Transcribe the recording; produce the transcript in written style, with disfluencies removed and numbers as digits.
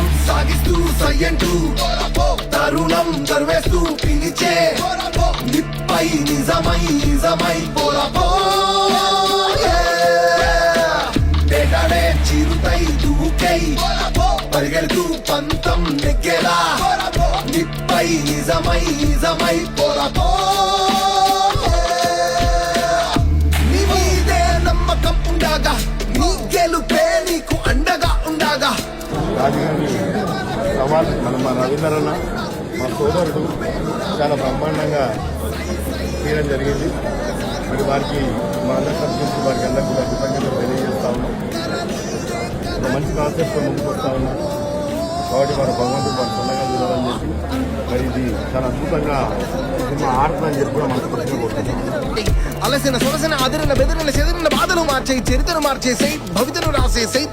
పయనం సాగిస్తూ సయ్యంటూ తరుణం గర్వేస్తూ పిలిచే నిప్పై నిజమై నిజమై పోరాపో వేటాడే చిరుతై దూకై పరిగెడుతూ పంతం నెగ్గేలా నిప్పై నిజమై నిజమై పోరాపో నీ మీదే నమ్మకం ఉండగా నీ గెలుపే నీకు అండగా ఉండగా రాజకీయ సవాల్ మా రవీంద్రన్న మా సోదరుడు చాలా బ్రహ్మాండంగా తీయడం జరిగింది. మరి వారికి మా అందరి తరఫు వారికి అందరికీ కూడా కృతజ్ఞతలు తెలియజేస్తా ఉన్నాం. ఒక మంచి కాన్సెప్ట్తో ముందుకు వస్తా ఉన్నాం కాబట్టి వారు భగవంతుడు వారు తొందరగా చూడాలని చెప్పి మరి ఇది చాలా అద్భుతంగా సినిమా ఆడుతుందని చెప్పి కూడా మనకు ప్రశ్న కొడుతున్నాం. అలసిన సొలసిన ఆదరణ బెదిరిన చెదిరిన బాధలు మార్చేయి చరిత్రను మార్చేసాయి భవితను రాసేసాయి.